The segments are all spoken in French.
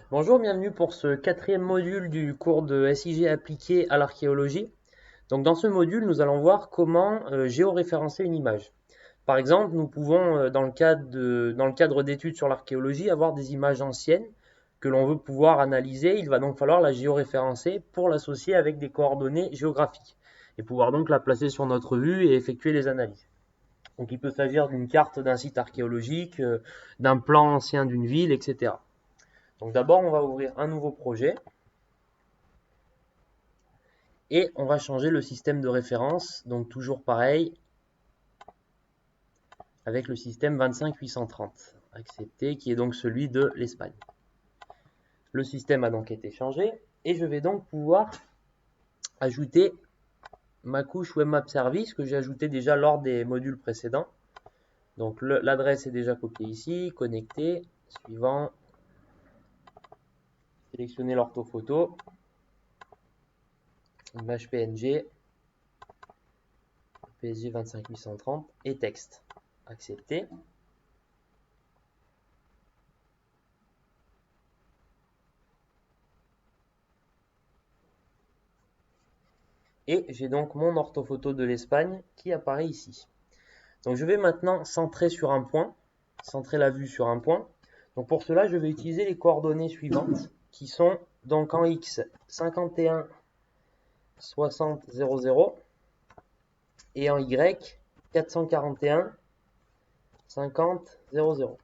Bonjour, bienvenue pour ce quatrième module du cours de SIG appliqué à l'archéologie. Donc dans ce module, nous allons voir comment géoréférencer une image. Par exemple, nous pouvons, dans le cadre d'études sur l'archéologie, avoir des images anciennes que l'on veut pouvoir analyser. Il va donc falloir la géoréférencer pour l'associer avec des coordonnées géographiques et pouvoir donc la placer sur notre vue et effectuer les analyses. Donc il peut s'agir d'une carte d'un site archéologique, d'un plan ancien d'une ville, etc. Donc d'abord, on va ouvrir un nouveau projet et on va changer le système de référence. Donc toujours pareil avec le système 25830. Accepté, qui est donc celui de l'Espagne. Le système a donc été changé et je vais donc pouvoir ajouter ma couche Webmap Service que j'ai ajouté déjà lors des modules précédents. Donc l'adresse est déjà copiée ici, connecté, suivant, sélectionner l'orthophoto, image PNG, PSG 25830 et texte. Accepté. Et j'ai donc mon orthophoto de l'Espagne qui apparaît ici. Donc je vais maintenant centrer sur un point, centrer la vue sur un point. Donc pour cela, je vais utiliser les coordonnées suivantes qui sont donc en X 51 60 00 et en Y 441 50 00.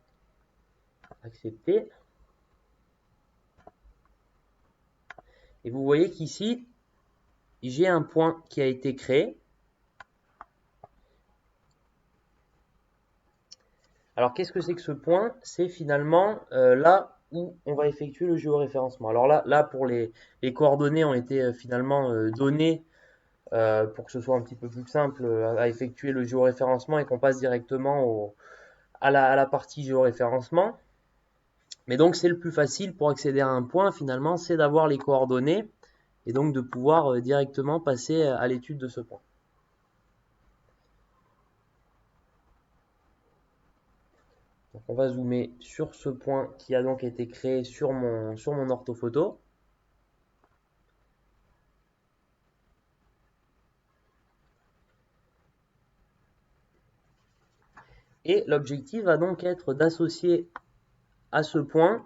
Accepter. Et vous voyez qu'ici, j'ai un point qui a été créé. Alors qu'est-ce que c'est que ce point? C'est finalement là où on va effectuer le géoréférencement. Alors là pour les coordonnées ont été finalement données pour que ce soit un petit peu plus simple à effectuer le géoréférencement et qu'on passe directement à la partie géoréférencement. Mais donc c'est le plus facile pour accéder à un point finalement, c'est d'avoir les coordonnées et donc de pouvoir directement passer à l'étude de ce point. Donc on va zoomer sur ce point qui a donc été créé sur mon orthophoto. Et l'objectif va donc être d'associer à ce point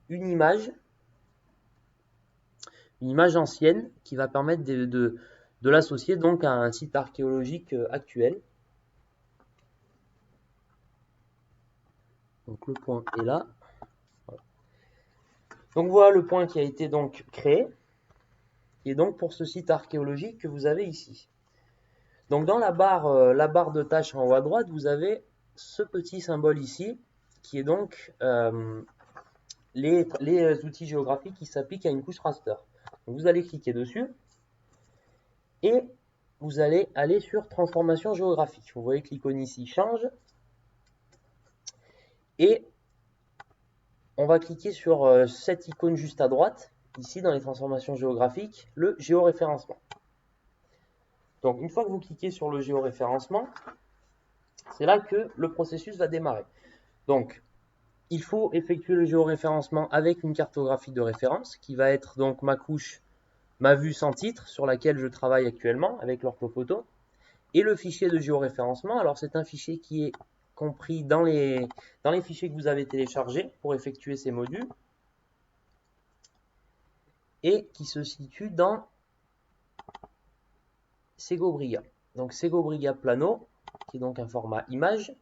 une image ancienne qui va permettre de l'associer donc à un site archéologique actuel. Donc le point est là. Voilà. Donc voilà le point qui a été donc créé. Et donc pour ce site archéologique que vous avez ici. Donc dans la barre de tâches en haut à droite, vous avez ce petit symbole ici, qui est donc les outils géographiques qui s'appliquent à une couche raster. Donc vous allez cliquer dessus et vous allez aller sur transformation géographique. Vous voyez que l'icône ici change et on va cliquer sur cette icône juste à droite, ici dans les transformations géographiques, le géoréférencement. Donc une fois que vous cliquez sur le géoréférencement, c'est là que le processus va démarrer. Donc il faut effectuer le géoréférencement avec une cartographie de référence qui va être donc ma couche, ma vue sans titre sur laquelle je travaille actuellement avec l'orthophoto. Et le fichier de géoréférencement, alors c'est un fichier qui est compris dans les fichiers que vous avez téléchargés pour effectuer ces modules et qui se situe dans Segobriga. Donc Segobriga Plano, qui est donc un format image,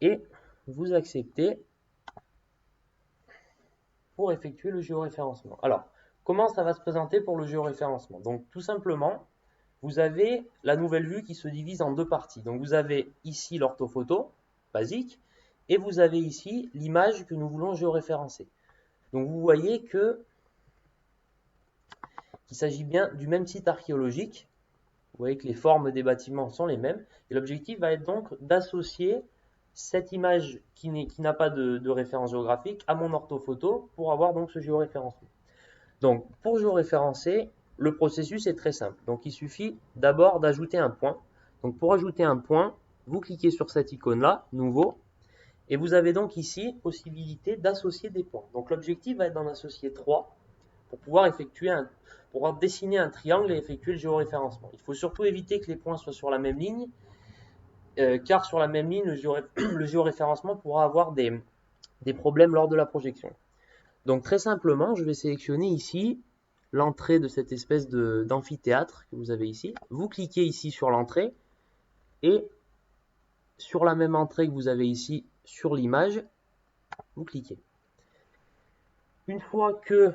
et vous acceptez pour effectuer le géoréférencement. Alors, comment ça va se présenter pour le géoréférencement? Donc tout simplement, vous avez la nouvelle vue qui se divise en deux parties. Donc vous avez ici l'orthophoto basique et vous avez ici l'image que nous voulons géoréférencer. Donc vous voyez qu'il s'agit bien du même site archéologique. Vous voyez que les formes des bâtiments sont les mêmes. Et l'objectif va être donc d'associer cette image qui n'a pas de référence géographique à mon orthophoto pour avoir donc ce géoréférencement. Donc pour géoréférencer, le processus est très simple. Donc il suffit d'abord d'ajouter un point. Donc pour ajouter un point, vous cliquez sur cette icône-là, nouveau, Et vous avez donc ici possibilité d'associer des points. Donc l'objectif va être d'en associer 3 pour pouvoir dessiner un triangle et effectuer le géoréférencement. Il faut surtout éviter que les points soient sur la même ligne, car sur la même ligne, le géoréférencement pourra avoir des problèmes lors de la projection. Donc très simplement, je vais sélectionner ici l'entrée de cette espèce d'amphithéâtre que vous avez ici. Vous cliquez ici sur l'entrée et sur la même entrée que vous avez ici sur l'image, vous cliquez. Une fois que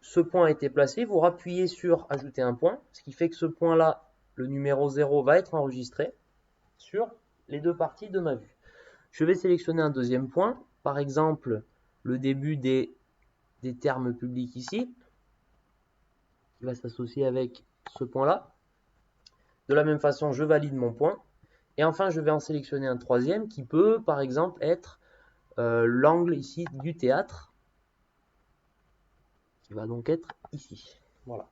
ce point a été placé, vous rappuyez sur ajouter un point, ce qui fait que ce point-là, le numéro 0, va être enregistré sur les deux parties de ma vue. Je vais sélectionner un deuxième point, par exemple le début des termes publics ici, qui va s'associer avec ce point-là. De la même façon, je valide mon point. Et enfin, je vais en sélectionner un troisième qui peut, par exemple, être l'angle ici du théâtre, qui va donc être ici. Voilà.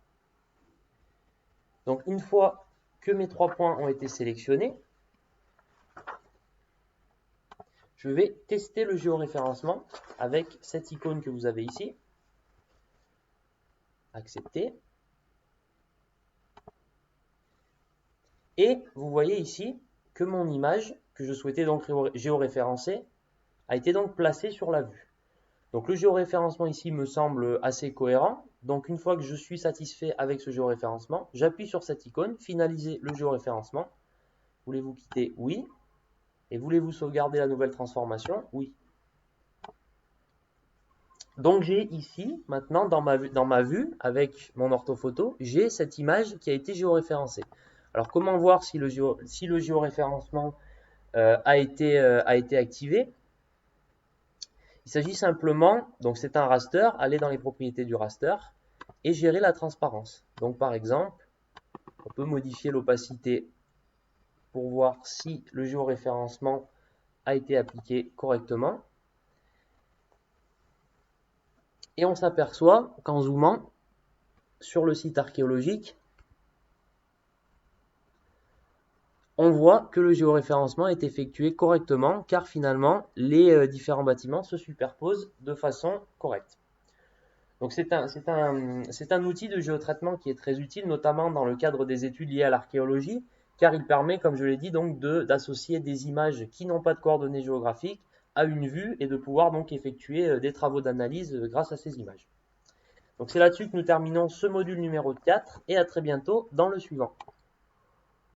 Donc, une fois que mes 3 points ont été sélectionnés, je vais tester le géoréférencement avec cette icône que vous avez ici. Accepter. Et vous voyez ici que mon image, que je souhaitais donc géoréférencer, a été donc placée sur la vue. Donc le géoréférencement ici me semble assez cohérent. Donc une fois que je suis satisfait avec ce géoréférencement, j'appuie sur cette icône, finaliser le géoréférencement. Voulez-vous quitter? Oui. Et voulez-vous sauvegarder la nouvelle transformation? Oui. Donc j'ai ici, maintenant, dans ma vue, avec mon orthophoto, j'ai cette image qui a été géoréférencée. Alors comment voir si le géoréférencement a été activé? Il s'agit simplement, donc c'est un raster, aller dans les propriétés du raster et gérer la transparence. Donc par exemple, on peut modifier l'opacité pour voir si le géoréférencement a été appliqué correctement. Et on s'aperçoit qu'en zoomant sur le site archéologique, on voit que le géoréférencement est effectué correctement car finalement les différents bâtiments se superposent de façon correcte. Donc c'est un outil de géotraitement qui est très utile, notamment dans le cadre des études liées à l'archéologie, car il permet, comme je l'ai dit, donc d'associer des images qui n'ont pas de coordonnées géographiques à une vue et de pouvoir donc effectuer des travaux d'analyse grâce à ces images. Donc c'est là-dessus que nous terminons ce module numéro 4 et à très bientôt dans le suivant.